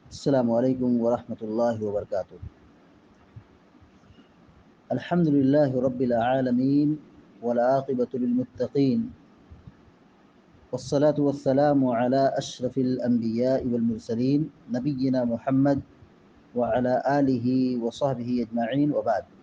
السلام علیکم ورحمۃ اللہ وبرکاتہ۔ الحمد للہ رب العالمین والعاقبۃ للمتقین والصلاة والسلام علی اشرف الانبیاء والمرسلین نبینا محمد وعلی آلہ وصحبہ اجمعین وبعد۔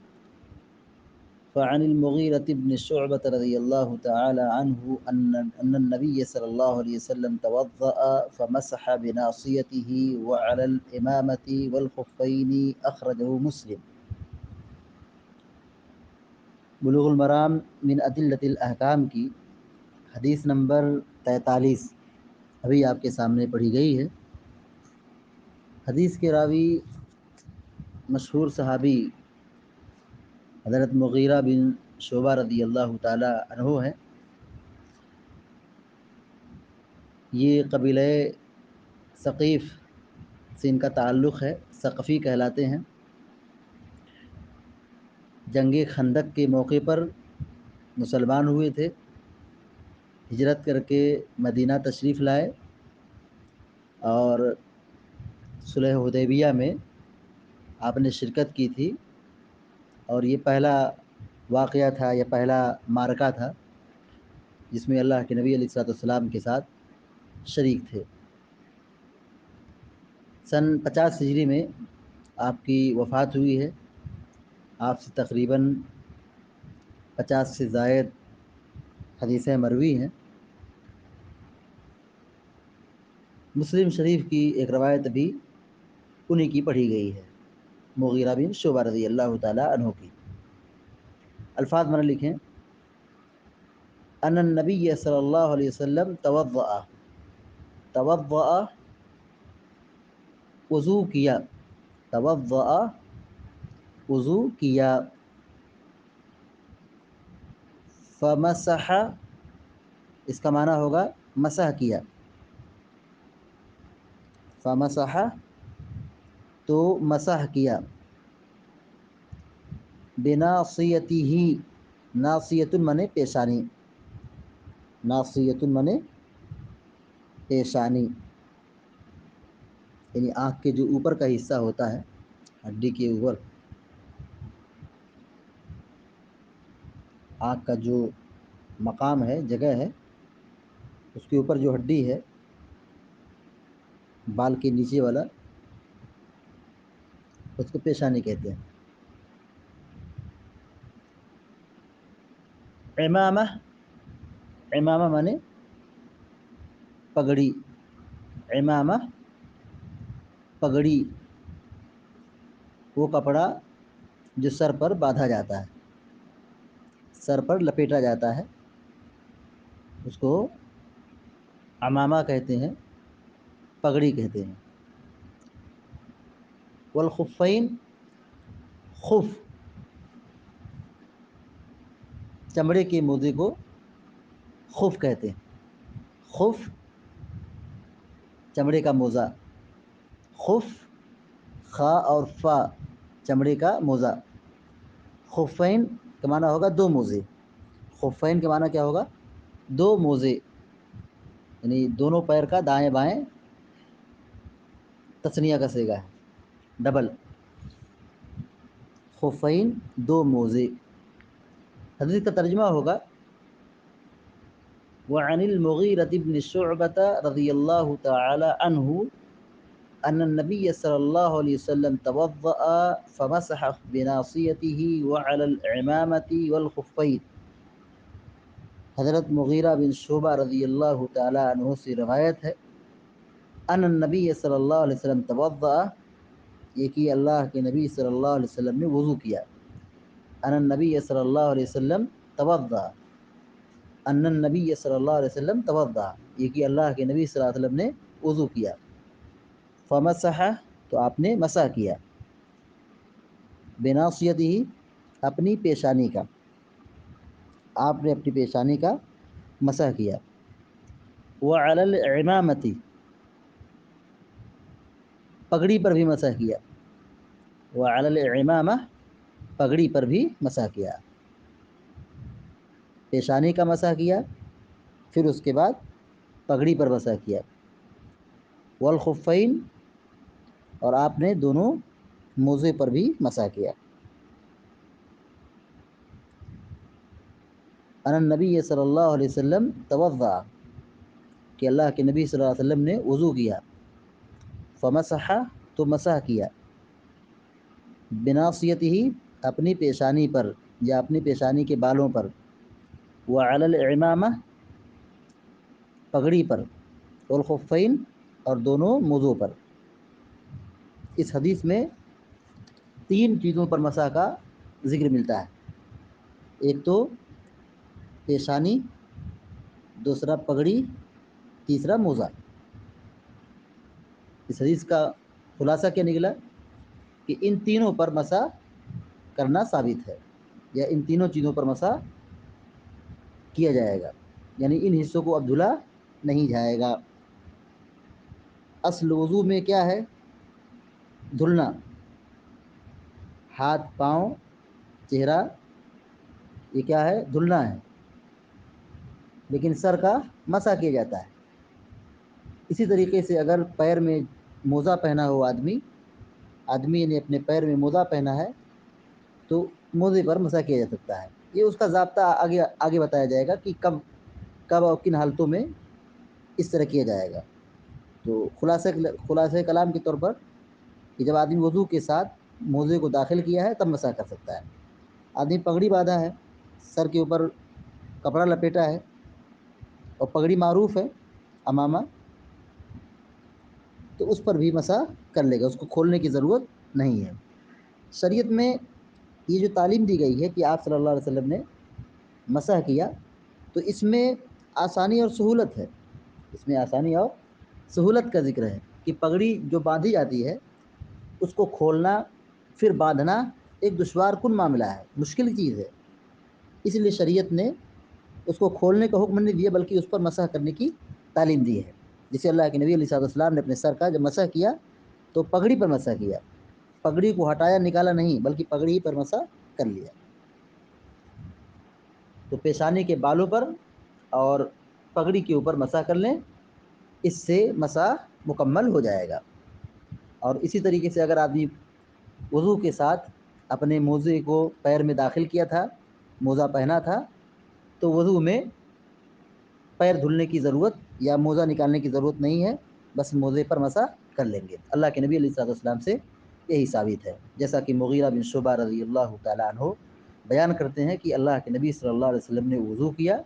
فعن المغیرة بن شعبة رضی اللہ تعالی عنہ ان النبی صلی اللہ علیہ وسلم توضأ فمسح بناصیته وعلى الامامة والخفین اخرجہ مسلم۔ بلوغ المرام من ادلۃ الاحکام کی حدیث نمبر 43 ابھی آپ کے سامنے پڑھی گئی ہے۔ حدیث کے راوی مشہور صحابی حضرت مغیرہ بن شعبہ رضی اللہ تعالی عنہ ہیں۔ یہ قبیلہ ثقیف سے ان کا تعلق ہے، ثقفی کہلاتے ہیں۔ جنگ خندق کے موقع پر مسلمان ہوئے تھے، ہجرت کر کے مدینہ تشریف لائے اور صلح حدیبیہ میں آپ نے شرکت کی تھی، اور یہ پہلا واقعہ تھا، یہ پہلا معرکہ تھا جس میں اللہ کے نبی علیہ الصلوۃ والسلام کے ساتھ شریک تھے۔ سن 50 ہجری میں آپ کی وفات ہوئی ہے۔ آپ سے تقریباً 50 سے زائد حدیثیں مروی ہیں۔ مسلم شریف کی ایک روایت بھی انہی کی پڑھی گئی ہے، مغیرہ بن شعبہ رضی اللہ تعالی عنہ کی۔ الفاظ میں لکھیں: ان النبی صلی اللہ علیہ وسلم توضأ وضو کیا، توضأ وضو کیا، فمسح اس کا معنی ہوگا مسح کیا، فمسح تو مسح کیا، بناصیتہ ناصیۃ منے پیشانی، ناصیۃ منے پیشانی، یعنی آنکھ کے جو اوپر کا حصہ ہوتا ہے، ہڈی کے اوپر آنکھ کا جو مقام ہے، جگہ ہے، اس کے اوپر جو ہڈی ہے بال کے نیچے والا، اس کو پیشانی کہتے ہیں۔ عمامہ، عمامہ مانے پگڑی، عمامہ پگڑی، وہ کپڑا جو سر پر باندھا جاتا ہے، سر پر لپیٹا جاتا ہے، اس کو عمامہ کہتے ہیں، پگڑی کہتے ہیں۔ والخفین، خف چمڑے کے موزے کو خف کہتے ہیں، خف چمڑے کا موزہ، خف خا اور فا چمڑے کا موزہ، خفین کا معنی ہوگا دو موزے، خفین کا معنی کیا ہوگا؟ دو موزے، یعنی دونوں پیر کا دائیں بائیں تثنیہ کا صیغہ ہے، ڈبل، خفین دو موزے۔ حدیث کا ترجمہ ہوگا: وعن المغیرة بن شعبة رضی اللہ تعالی عنہ ان النبی صلی اللہ علیہ وسلم توضأ فمسح بناصیته وعلى العمامة والخفین۔ حضرت مغیرہ بن شعبہ رضی اللہ تعالی عنہ سے روایت ہے، ان النبی صلی اللہ علیہ وسلم توضأ، یہ کہ اللہ کے نبی صلی اللہ علیہ وسلم نے وضو کیا، ان النبی صلی اللہ علیہ وسلم توضأ، ان النبی صلی اللہ علیہ وسلم توضأ، یہ کہ اللہ کے نبی صلی اللہ علیہ وسلم نے وضو کیا، فمسح تو آپ نے مسح کیا، بناصیتہ اپنی پیشانی کا، آپ نے اپنی پیشانی کا مسح کیا، وعلی العمامۃ پگڑی پر بھی مسح کیا، وعلی العمامہ پگڑی پر بھی مسح کیا، پیشانی کا مسح کیا، پھر اس کے بعد پگڑی پر مسح کیا، والخفین اور آپ نے دونوں موزے پر بھی مسح کیا۔ ان النبی صلی اللہ علیہ وسلم توضع، کہ اللہ کے نبی صلی اللہ علیہ وسلم نے وضو کیا، فمسح، تو مسح کیا، بناصیتہ، اپنی پیشانی پر یا اپنی پیشانی کے بالوں پر، وعلی العمامہ، پگڑی پر، والخفین، اور دونوں موزوں پر۔ اس حدیث میں 3 چیزوں پر مسح کا ذکر ملتا ہے، ایک تو پیشانی، دوسرا پگڑی، تیسرا موزہ۔ اس حدیث کا خلاصہ کیا نکلا کہ ان تینوں پر مسح کرنا ثابت ہے، یا ان تینوں چیزوں پر مسح کیا جائے گا، یعنی ان حصوں کو اب دھلا نہیں جائے گا۔ اصل وضو میں کیا ہے؟ دھلنا، ہاتھ، پاؤں، چہرہ، یہ کیا ہے؟ دھلنا ہے، لیکن سر کا مسح کیا جاتا ہے۔ اسی طریقے سے اگر پیر میں موزہ پہنا ہو آدمی نے اپنے پیر میں موزہ پہنا ہے تو موزے پر مسح کیا جا سکتا ہے۔ یہ اس کا ضابطہ آگے بتایا جائے گا کہ کب اور کن حالتوں میں اس طرح کیا جائے گا۔ تو خلاصہ کلام کے طور پر کہ جب آدمی وضو کے ساتھ موزے کو داخل کیا ہے تب مسح کر سکتا ہے۔ آدمی پگڑی باندھا ہے، سر کے اوپر کپڑا لپیٹا ہے، اور پگڑی معروف ہے امامہ، تو اس پر بھی مسح کر لے گا، اس کو کھولنے کی ضرورت نہیں ہے۔ شریعت میں یہ جو تعلیم دی گئی ہے کہ آپ صلی اللہ علیہ وسلم نے مسح کیا، تو اس میں آسانی اور سہولت ہے، اس میں آسانی اور سہولت کا ذکر ہے کہ پگڑی جو باندھی جاتی ہے اس کو کھولنا پھر باندھنا ایک دشوار کن معاملہ ہے، مشکل چیز ہے، اس لیے شریعت نے اس کو کھولنے کا حکم نہیں دیا بلکہ اس پر مسح کرنے کی تعلیم دی ہے۔ جسے اللہ کے نبی علیہ السلام نے اپنے سر کا جب مسح کیا تو پگڑی پر مسح کیا، پگڑی کو ہٹایا نکالا نہیں بلکہ پگڑی پر مسح کر لیا۔ تو پیشانی کے بالوں پر اور پگڑی کے اوپر مسح کر لیں، اس سے مسح مکمل ہو جائے گا۔ اور اسی طریقے سے اگر آدمی وضو کے ساتھ اپنے موزے کو پیر میں داخل کیا تھا، موزہ پہنا تھا، تو وضو میں پیر دھلنے کی ضرورت یا موزہ نکالنے کی ضرورت نہیں ہے، بس موزے پر مسح کر لیں گے۔ اللہ کے نبی علیہ السلام سے یہی ثابت ہے، جیسا کہ مغیرہ بن شعبہ رضی اللہ تعالیٰ عنہ بیان کرتے ہیں کہ اللہ کے نبی صلی اللہ علیہ وسلم نے وضو کیا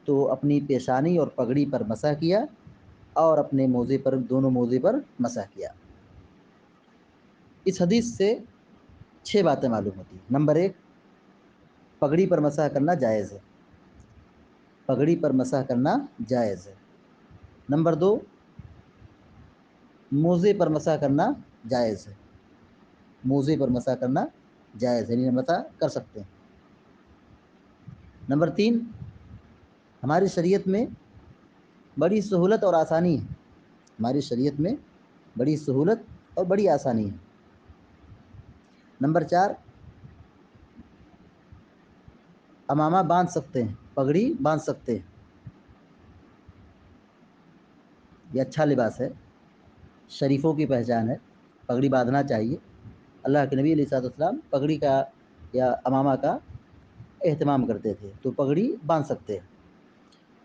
تو اپنی پیشانی اور پگڑی پر مسح کیا اور اپنے موزے پر، دونوں موزے پر مسح کیا۔ اس حدیث سے 6 باتیں معلوم ہوتی ہیں۔ نمبر 1، پگڑی پر مسح کرنا جائز ہے، پگڑی پر مسح کرنا جائز ہے۔ نمبر 2، موزے پر مسح کرنا جائز ہے، موزے پر مسح کرنا جائز ہے، یعنی مسح کر سکتے ہیں۔ نمبر 3، ہماری شریعت میں بڑی سہولت اور آسانی ہے، ہماری شریعت میں بڑی سہولت اور بڑی آسانی ہے۔ نمبر 4، امامہ باندھ سکتے ہیں، پگڑی باندھ سکتے ہیں، یہ اچھا لباس ہے، شریفوں کی پہچان ہے، پگڑی باندھنا چاہیے۔ اللہ کے نبی علیہ السلام پگڑی کا یا امامہ کا اہتمام کرتے تھے، تو پگڑی باندھ سکتے ہیں۔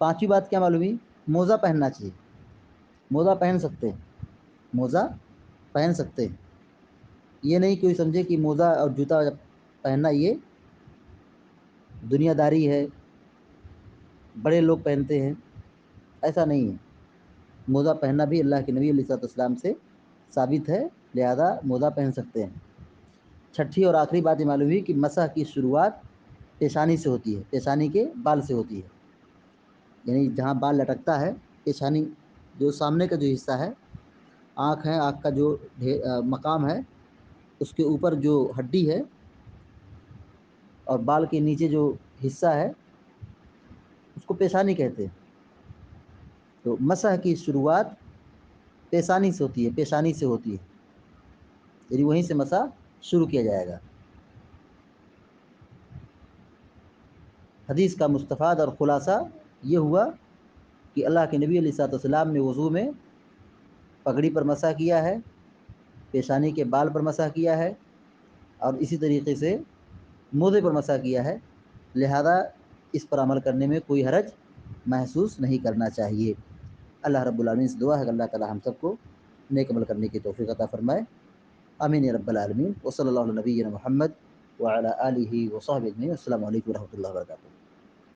5ویں بات کیا معلوم ہوئی؟ موزہ پہننا چاہیے، موزہ پہن سکتے ہیں، موزہ پہن سکتے ہیں۔ یہ نہیں کوئی سمجھے کہ موزہ اور جوتا پہننا یہ دنیا داری ہے، بڑے لوگ پہنتے ہیں، ایسا نہیں ہے۔ موزہ پہننا بھی اللہ کے نبی علیہ السلام سے ثابت ہے، لہذا موزہ پہن سکتے ہیں۔ 6ٹھی اور آخری بات یہ معلوم ہوئی کہ مسح کی شروعات پیشانی سے ہوتی ہے، پیشانی کے بال سے ہوتی ہے، یعنی جہاں بال لٹکتا ہے، پیشانی جو سامنے کا جو حصہ ہے، آنکھ ہے، آنکھ کا جو مقام ہے، اس کے اوپر جو ہڈی ہے اور بال کے نیچے جو حصہ ہے اس کو پیشانی کہتے ہیں۔ تو مسح کی شروعات پیشانی سے ہوتی ہے، پیشانی سے ہوتی ہے، یعنی وہیں سے مسح شروع کیا جائے گا۔ حدیث کا مستفاد اور خلاصہ یہ ہوا کہ اللہ کے نبی علیہ السلام نے وضو میں پگڑی پر مسح کیا ہے، پیشانی کے بال پر مسح کیا ہے اور اسی طریقے سے موزے پر مسح کیا ہے، لہذا اس پر عمل کرنے میں کوئی حرج محسوس نہیں کرنا چاہیے۔ اللہ رب العالمین سے دعا ہے کہ اللہ تعالی ہم سب کو نیک عمل کرنے کی توفیق عطا فرمائے، آمین یا رب العالمین۔ وصلی اللہ علی نبینا محمد وعلی آلہ وصحبہ اجمعین۔ السلام علیکم ورحمۃ اللہ وبرکاتہ۔